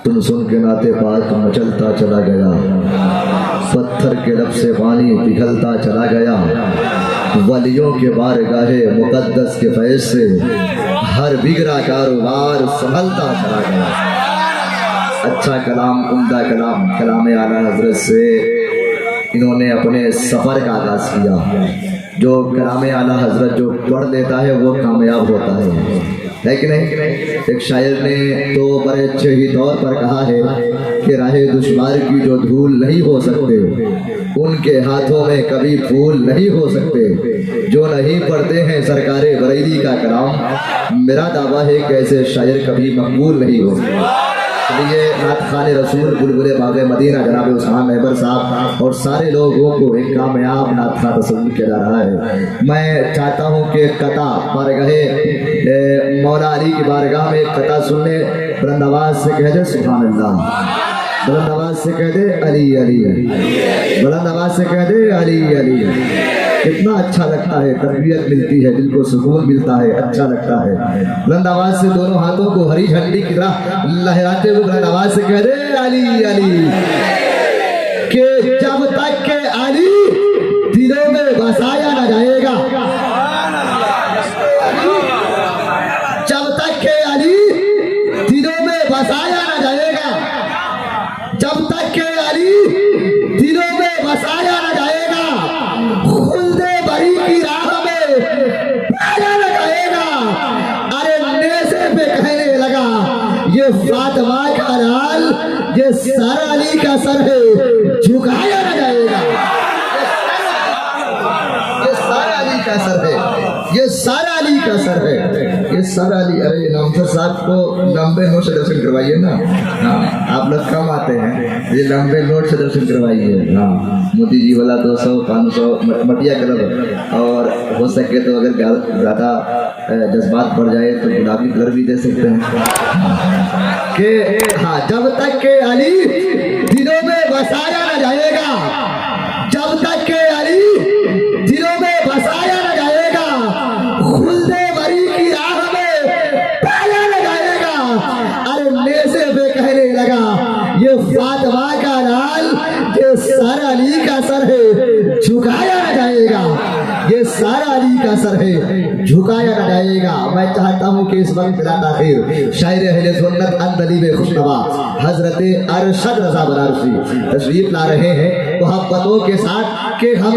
تم سن کے ناتے پاک مچلتا چلا گیا، پتھر کے لب سے پانی پگھلتا چلا گیا، ولیوں کے بارگاہ مقدس کے فیض سے ہر بگڑا کاروبار سنبھلتا چلا گیا۔ اچھا کلام، عمدہ کلام، کلام اعلیٰ حضرت سے انہوں نے اپنے سفر کا آغاز کیا۔ جو کلام اعلیٰ حضرت جو پڑھ لیتا ہے وہ کامیاب ہوتا ہے کہ نہیں؟ ایک شاعر نے تو بڑے اچھے ہی طور پر کہا ہے کہ راہ دشوار کی جو دھول نہیں ہو سکتے، ان کے ہاتھوں میں کبھی پھول نہیں ہو سکتے۔ جو نہیں پڑھتے ہیں سرکار بریلی کا کلام، میرا دعویٰ ہے کہ ایسے شاعر کبھی مقبول نہیں ہو سکتے۔ یہ نعت خوان رسول بلبل باغ مدینہ جناب عثمان محبر صاحب اور سارے لوگوں کو ایک کامیاب نعت خواں تصور کیا جا رہا ہے۔ میں چاہتا ہوں کہ قطع بارگاہ مولا علی کی بارگاہ میں ایک قطع سننے، بلند آواز سے کہہ دے سبحان اللہ، بلند آواز سے کہہ دے علی علی، بلند آواز سے کہہ دے علی علی۔ کتنا اچھا لگتا ہے، تربیت ملتی ہے، دل کو سکون ملتا ہے، اچھا لگتا ہے۔ بلند آواز سے دونوں ہاتھوں کو ہری جھنڈی کی طرح لہراتے ہوئے بلند آواز سے کہہ دے علی علی، کہ جب تک کہ علی دلوں میں بسایا نہ جائے گا، جب تک کہ علی دلوں میں بسایا نہ جائے گا، جب تک کہ علی دلوں میں بسایا نہ جائے گا، خلد بری کی راہ میں پایا نہ جائے گا۔ ارے نیزے پہ کہنے لگا یہ فاطمہ کا لال، یہ سارا علی کا سر ہے، جھکایا نہ جائے گا۔ یہ سارا علی کا سر ہے، یہ سارا علی کا سر ہے، یہ سارا علی۔ ارے نامزد صاحب کو لمبے نوٹ سے درشن کروائیے نا، آپ لوگ کم آتے ہیں، یہ لمبے نوٹ سے درشن کروائیے۔ ہاں مودی جی والا 200 500 مٹیا کلر، اور ہو سکے تو اگر زیادہ جذبات بڑھ جائے تو گلابی کلر بھی دے سکتے ہیں۔ کہ ہاں جب تک کہ علی دلوں میں بسایا نہ جائے گا، جب تک کہ علی دلوں میں بسایا نہ جائے گا، خلد بری کی راہ میں پایا نہ جائے گا۔ ارے نیزے پہ کہنے لگا یہ فاطمہ کا لال، یہ سارا علی کا سر ہے، جھکایا نہ جائے گا، یہ سارا علی کا سر ہے، جھکایا نہ جائے گا۔ میں چاہتا ہوں کہ اس وقت بلا تاخیر شاعر اہل سنت اندلیب خوشنوا حضرت ارشد رضا بنارسی تشریف لا رہے ہیں محبتوں کے ساتھ کہ ہمیں